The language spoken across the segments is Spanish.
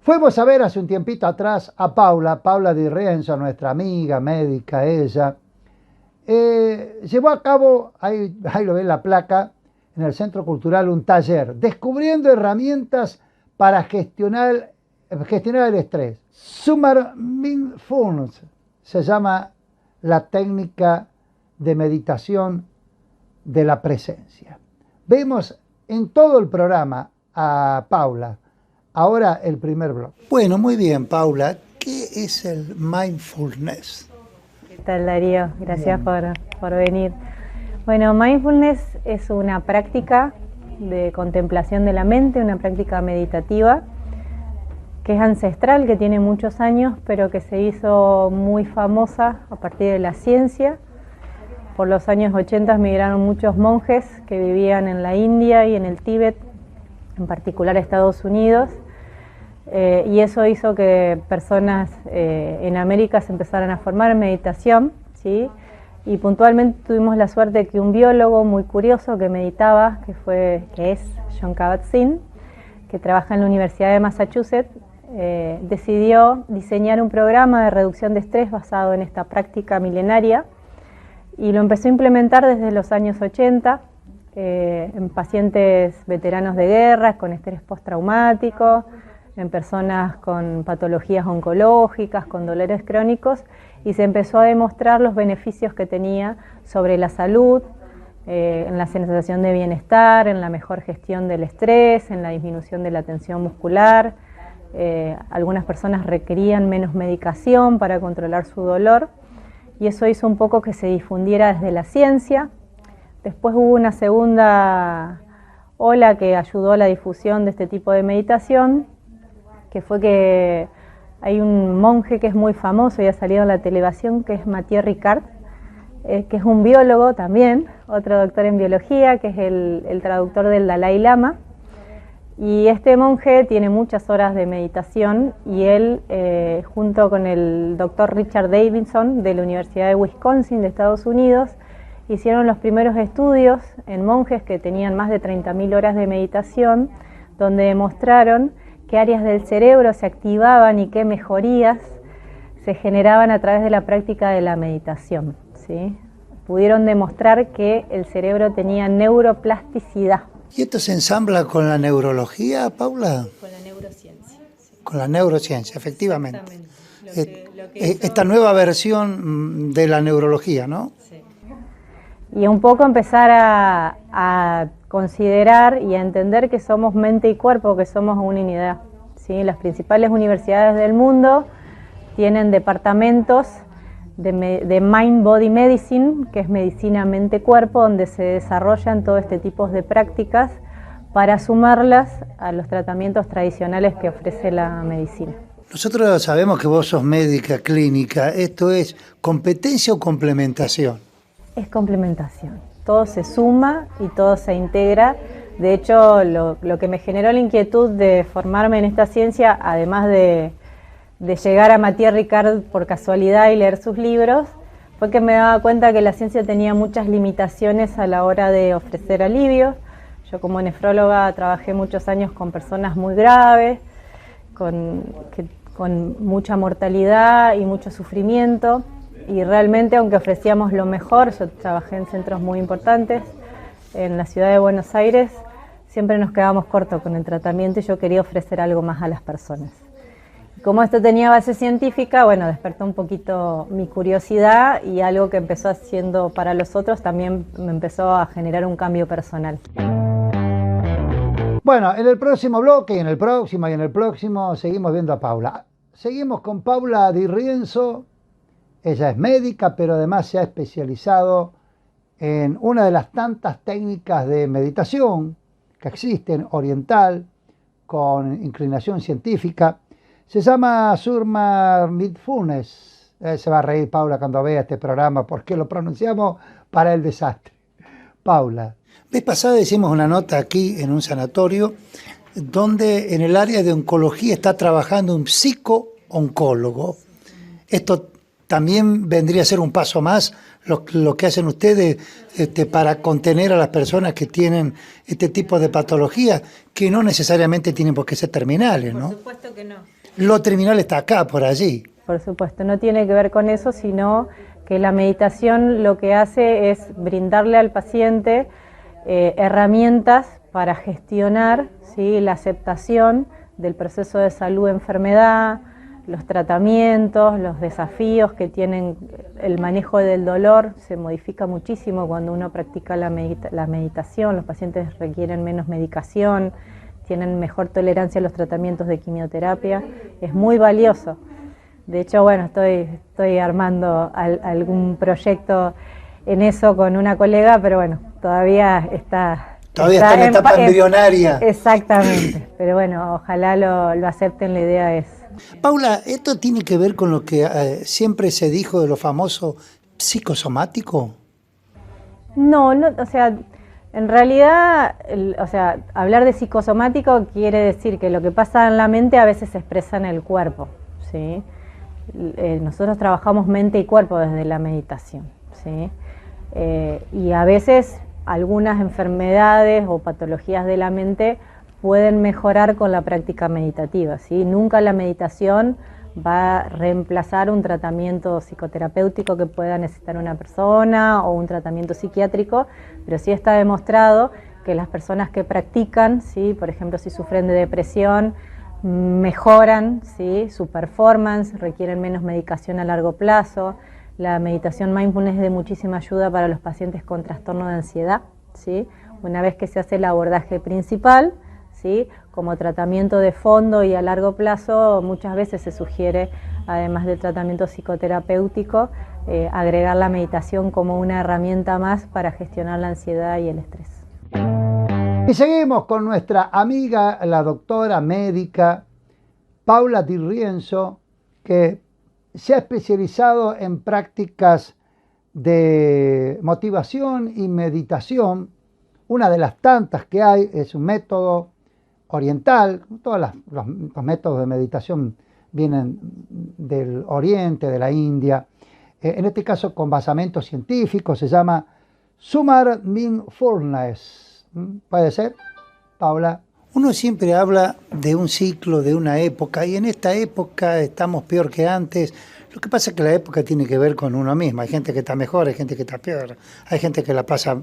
Fuimos a ver hace un tiempito atrás a Paula Di Rienzo, nuestra amiga médica, ella. Llevó a cabo, ahí lo ven la placa, en el Centro Cultural un taller, descubriendo herramientas para gestionar el estrés. Summer Mindfulness se llama la técnica de meditación de la presencia. Vemos en todo el programa a Paula. Ahora el primer blog. Bueno, muy bien, Paula. ¿Qué es el mindfulness? ¿Qué tal, Darío? Gracias por venir. Bueno, mindfulness es una práctica de contemplación de la mente, una práctica meditativa que es ancestral, que tiene muchos años, pero que se hizo muy famosa a partir de la ciencia. Por los años 80 migraron muchos monjes que vivían en la India y en el Tíbet, en particular Estados Unidos, y eso hizo que personas en América se empezaran a formar en meditación, ¿sí? Y puntualmente tuvimos la suerte de que un biólogo muy curioso que meditaba, que es Jon Kabat-Zinn, que trabaja en la Universidad de Massachusetts, decidió diseñar un programa de reducción de estrés basado en esta práctica milenaria y lo empezó a implementar desde los años 80 en pacientes veteranos de guerra con estrés postraumático, en personas con patologías oncológicas, con dolores crónicos, y se empezó a demostrar los beneficios que tenía sobre la salud, en la sensación de bienestar, en la mejor gestión del estrés, en la disminución de la tensión muscular. Algunas personas requerían menos medicación para controlar su dolor, y eso hizo un poco que se difundiera desde la ciencia. Después hubo una segunda ola que ayudó a la difusión de este tipo de meditación, que fue que hay un monje que es muy famoso y ha salido en la televisión, que es Matthieu Ricard, que es un biólogo también, otro doctor en biología, que es el traductor del Dalai Lama. Y este monje tiene muchas horas de meditación y él, junto con el doctor Richard Davidson de la Universidad de Wisconsin de Estados Unidos, hicieron los primeros estudios en monjes que tenían más de 30.000 horas de meditación, donde demostraron qué áreas del cerebro se activaban y qué mejorías se generaban a través de la práctica de la meditación, ¿sí? Pudieron demostrar que el cerebro tenía neuroplasticidad. ¿Y esto se ensambla con la neurología, Paula? Con la neurociencia. Sí. Con la neurociencia, efectivamente. Esta nueva versión de la neurología, ¿no? Sí. Y un poco empezar a considerar y a entender que somos mente y cuerpo, que somos una unidad, ¿sí? Las principales universidades del mundo tienen departamentos de Mind Body Medicine, que es medicina mente-cuerpo, donde se desarrollan todo este tipo de prácticas para sumarlas a los tratamientos tradicionales que ofrece la medicina. Nosotros sabemos que vos sos médica clínica. ¿Esto es competencia o complementación? Es complementación. Todo se suma y todo se integra. De hecho, lo que me generó la inquietud de formarme en esta ciencia, además de llegar a Matthieu Ricard por casualidad y leer sus libros, fue que me daba cuenta que la ciencia tenía muchas limitaciones a la hora de ofrecer alivios. Yo como nefróloga trabajé muchos años con personas muy graves, con mucha mortalidad y mucho sufrimiento, y realmente, aunque ofrecíamos lo mejor, yo trabajé en centros muy importantes en la ciudad de Buenos Aires, siempre nos quedábamos cortos con el tratamiento y yo quería ofrecer algo más a las personas. Como esto tenía base científica, bueno, despertó un poquito mi curiosidad, y algo que empezó haciendo para los otros también me empezó a generar un cambio personal. Bueno, en el próximo bloque, y en el próximo, seguimos viendo a Paula. Seguimos con Paula Di Rienzo. Ella es médica, pero además se ha especializado en una de las tantas técnicas de meditación que existen, oriental, con inclinación científica. Se llama Summer Mindfulness. Se va a reír Paula cuando vea este programa porque lo pronunciamos para el desastre. Paula. Vez pasada hicimos una nota aquí en un sanatorio donde en el área de oncología está trabajando un psico-oncólogo. Esto también vendría a ser un paso más lo que hacen ustedes para contener a las personas que tienen este tipo de patologías, que no necesariamente tienen por qué ser terminales, ¿no? Por supuesto que no. Lo terminal está acá, por allí. Por supuesto, no tiene que ver con eso, sino que la meditación lo que hace es brindarle al paciente herramientas para gestionar, ¿sí?, la aceptación del proceso de salud-enfermedad, los tratamientos, los desafíos que tienen el manejo del dolor. Se modifica muchísimo cuando uno practica la meditación, los pacientes requieren menos medicación, tienen mejor tolerancia a los tratamientos de quimioterapia, es muy valioso. De hecho, bueno, estoy armando algún proyecto en eso con una colega, pero bueno, todavía está en etapa embrionaria. Exactamente, pero bueno, ojalá lo acepten, la idea es. Paula, ¿esto tiene que ver con lo que siempre se dijo de lo famoso psicosomático? No, o sea, en realidad, hablar de psicosomático quiere decir que lo que pasa en la mente a veces se expresa en el cuerpo, ¿sí? Nosotros trabajamos mente y cuerpo desde la meditación, ¿sí? Y a veces algunas enfermedades o patologías de la mente pueden mejorar con la práctica meditativa, ¿sí? Nunca la meditación va a reemplazar un tratamiento psicoterapéutico que pueda necesitar una persona o un tratamiento psiquiátrico, pero sí está demostrado que las personas que practican, ¿sí?, por ejemplo, si sufren de depresión, mejoran, ¿sí?, su performance, requieren menos medicación a largo plazo. La meditación mindfulness es de muchísima ayuda para los pacientes con trastorno de ansiedad, ¿sí? Una vez que se hace el abordaje principal, ¿sí?, como tratamiento de fondo y a largo plazo, muchas veces se sugiere, además del tratamiento psicoterapéutico, agregar la meditación como una herramienta más para gestionar la ansiedad y el estrés. Y seguimos con nuestra amiga, la doctora médica Paula Di Rienzo, que se ha especializado en prácticas de motivación y meditación. Una de las tantas que hay es un método oriental. Todos los métodos de meditación vienen del oriente, de la India. En este caso con basamento científico, se llama Sumar Mindfulness. ¿Puede ser, Paula? Uno siempre habla de un ciclo, de una época, y en esta época estamos peor que antes. Lo que pasa es que la época tiene que ver con uno mismo. Hay gente que está mejor, hay gente que está peor, hay gente que la pasa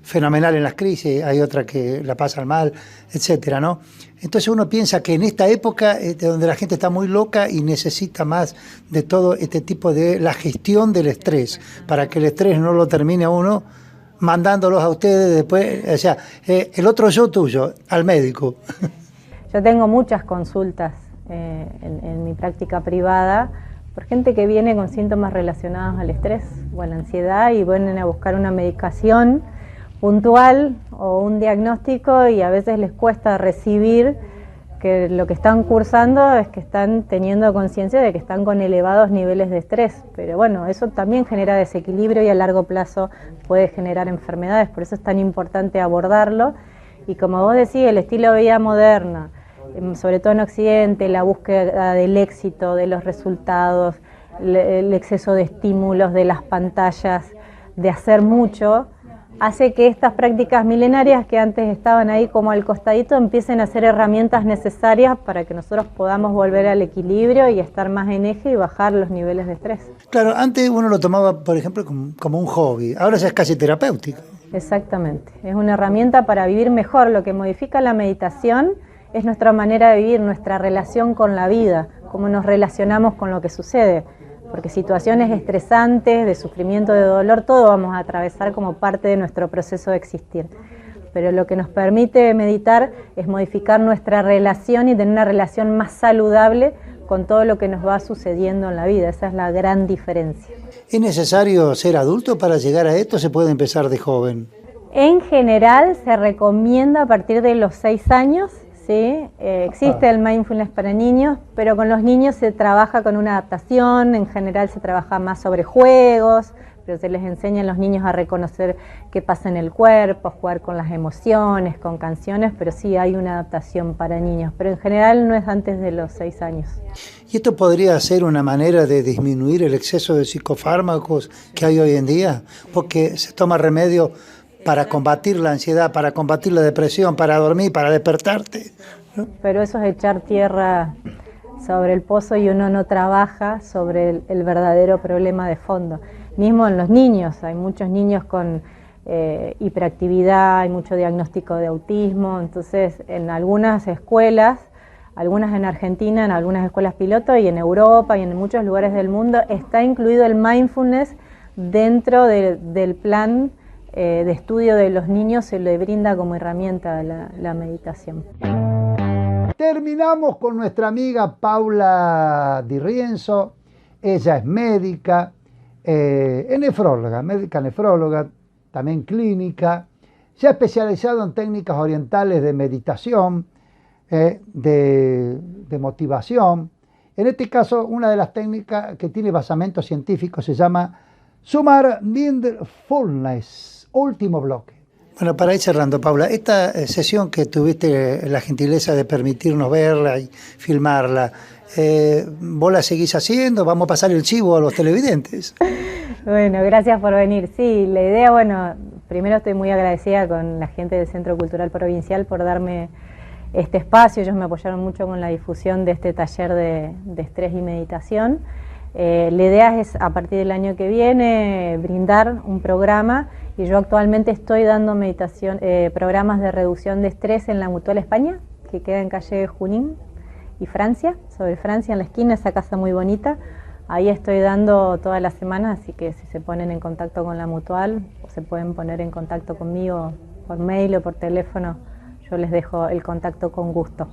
fenomenal en las crisis, hay otra que la pasa mal, etcétera, ¿no? Entonces uno piensa que en esta época donde la gente está muy loca y necesita más de todo este tipo de la gestión del estrés, para que el estrés no lo termine a uno mandándolos a ustedes después, o sea, el otro yo tuyo, al médico. Yo tengo muchas consultas en mi práctica privada por gente que viene con síntomas relacionados al estrés o a la ansiedad y vienen a buscar una medicación puntual o un diagnóstico, y a veces les cuesta recibir que lo que están cursando es que están teniendo conciencia de que están con elevados niveles de estrés, pero bueno, eso también genera desequilibrio y a largo plazo puede generar enfermedades, por eso es tan importante abordarlo. Y como vos decís, el estilo de vida moderna, sobre todo en Occidente, la búsqueda del éxito, de los resultados, el exceso de estímulos, de las pantallas, de hacer mucho, hace que estas prácticas milenarias que antes estaban ahí como al costadito empiecen a ser herramientas necesarias para que nosotros podamos volver al equilibrio y estar más en eje y bajar los niveles de estrés. Claro, antes uno lo tomaba, por ejemplo, como un hobby, ahora ya es casi terapéutico. Exactamente, es una herramienta para vivir mejor. Lo que modifica la meditación es nuestra manera de vivir, nuestra relación con la vida, cómo nos relacionamos con lo que sucede. Porque situaciones estresantes, de sufrimiento, de dolor, todo vamos a atravesar como parte de nuestro proceso de existir. Pero lo que nos permite meditar es modificar nuestra relación y tener una relación más saludable con todo lo que nos va sucediendo en la vida. Esa es la gran diferencia. ¿Es necesario ser adulto para llegar a esto o se puede empezar de joven? En general se recomienda a partir de los 6 años. ¿Sí? Existe el mindfulness para niños, pero con los niños se trabaja con una adaptación, en general se trabaja más sobre juegos, pero se les enseña a los niños a reconocer qué pasa en el cuerpo, a jugar con las emociones, con canciones, pero sí hay una adaptación para niños, pero en general no es antes de los 6 años. ¿Y esto podría ser una manera de disminuir el exceso de psicofármacos que hay hoy en día? Porque se toma remedio para combatir la ansiedad, para combatir la depresión, para dormir, para despertarte, ¿no? Pero eso es echar tierra sobre el pozo y uno no trabaja sobre el verdadero problema de fondo. Mismo en los niños, hay muchos niños con hiperactividad, hay mucho diagnóstico de autismo, entonces en algunas escuelas, algunas en Argentina, en algunas escuelas piloto y en Europa y en muchos lugares del mundo está incluido el mindfulness dentro del plan de estudio de los niños, se le brinda como herramienta la meditación. Terminamos con nuestra amiga Paula Di Rienzo. Ella es médica, nefróloga, médica nefróloga, también clínica. Se ha especializado en técnicas orientales de meditación, de motivación. En este caso, una de las técnicas que tiene basamento científico se llama Sumar Mindfulness. Último bloque. Bueno, para ir cerrando, Paula, esta sesión que tuviste la gentileza de permitirnos verla y filmarla, ¿vos la seguís haciendo? ¿Vamos a pasar el chivo a los televidentes? Bueno, gracias por venir. Sí, la idea, bueno, primero estoy muy agradecida con la gente del Centro Cultural Provincial por darme este espacio. Ellos me apoyaron mucho con la difusión de este taller de estrés y meditación. La idea es, a partir del año que viene, brindar un programa, y yo actualmente estoy dando programas de reducción de estrés en la Mutual España, que queda en calle Junín y Francia, sobre Francia, en la esquina, esa casa muy bonita. Ahí estoy dando todas las semanas, así que si se ponen en contacto con la Mutual, o se pueden poner en contacto conmigo por mail o por teléfono, yo les dejo el contacto con gusto.